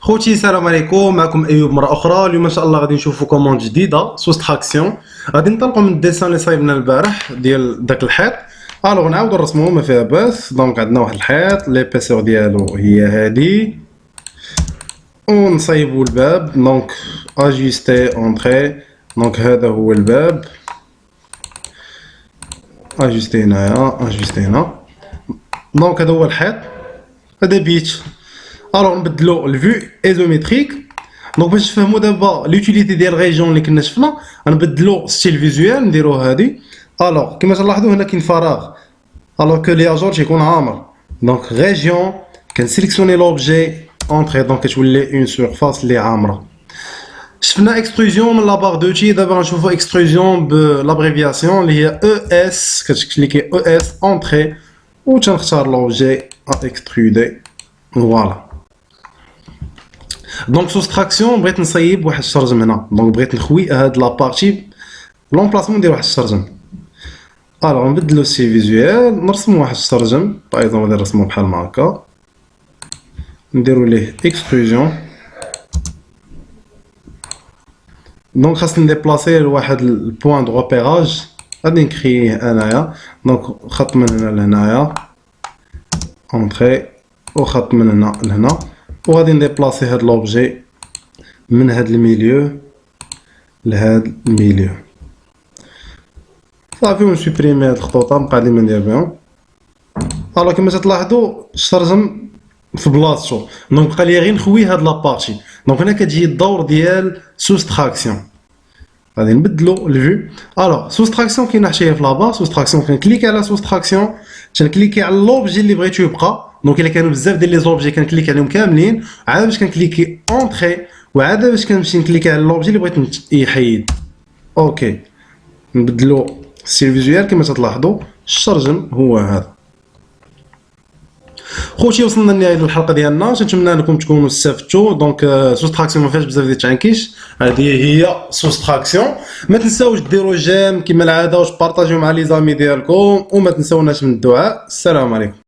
خوتي السلام عليكم، معكم ايوب مره اخرى. اليوم ان شاء الله غادي نشوفوا كوموند جديده سوستراكسيون. غادي ننطلقوا من الديسان اللي صايبنا البارح ديال داك الحيط. الوغ نعاودوا نرسموه ما فيها باس. دونك عندنا واحد الحيط ليبيسور ديالو هي هادي، ونصايبوا الباب. دونك اجيستي اونطري، دونك هذا هو الباب. اجيستي هنايا، اجيستي هنا. دونك هذا هو الحيط، هذا بيت. الوغ نبدلو الفيو ايزوميتريك. دونك باش تفهموا دابا لوتيليتي ديال ريجيون اللي كنا شفنا، غنبدلو ستيل فيزوال نديرو هادي. الوغ كما تلاحظوا هنا كاين فراغ، الوغ كو لياجور تيكون عامر. دونك ريجيون كنسيليكسيوني لوبجي اونطري، دونك كتولي اون سورفاس اللي عامره. شفنا اكستروزيون من لابار دوتي، دابا غنشوفو اكستروزيون بلابريفياسيون اللي هي او اس. كتكليكي او اس اونطري و تنختار لوبجي اكسترودي. فوالا. دونك سوستراكسيون بغيت نصايب واحد الشرجم هنا، دونك بغيت نخوي هاد لابارتي لومبلاسمون ندير واحد الشرجم. الوغ نبدلو سي فيزوال، نرسمو واحد الشرجم باغ اكزومبل غادي نرسمو بحال ما هكا، نديرو ليه اكستروجن. دونك خاصني نديبلاسي لواحد البوان دو ريبيراج، غادي نكرييه انايا. دونك خط من هنا لهنايا اونطري، وخط من هنا لهنا، وغادي نديبلاسي هاد لوبجي من هاد الميليو لهاد الميليو. صافي ونسوبريمي هاد الخطوطه، نبقى لي ما ندير بهم. الوغ كما تلاحظوا الشرجم في بلاصتو، دونك بقى لي غير نخوي هاد لابارتي. دونك هنا كتجي الدور ديال سوستراكسيون. غادي نبدلو الفيو. الوغ سوستراكسيون كاينه حتى هي في لابار. سوستراكسيون كنكليكي على سوستراكسيون، تنكليكي على لوبجي اللي بغيتو يبقى. دونك الا كانوا بزاف ديال لي زوبجي كنكليكي عليهم كاملين، عاد باش كنكليكي اونطري، وعاد باش كنمشي نكليكي على لوبجي اللي بغيت يحيد. اوكي، نبدلو ستيل فيزوال. كما تلاحظوا الشرجم هو هذا. خوتي وصلنا لنهايه الحلقه ديالنا، نتمنى انكم تكونوا استفدتوا. دونك سوستراكسيون ما فيهاش بزاف ديال التعنكيش، هذه هي سوستراكسيون. ما تنساوش ديروا جيم كما العاده، وتبارطاجيو مع لي زامي ديالكم، وما تنساوناش من الدعاء. السلام عليكم.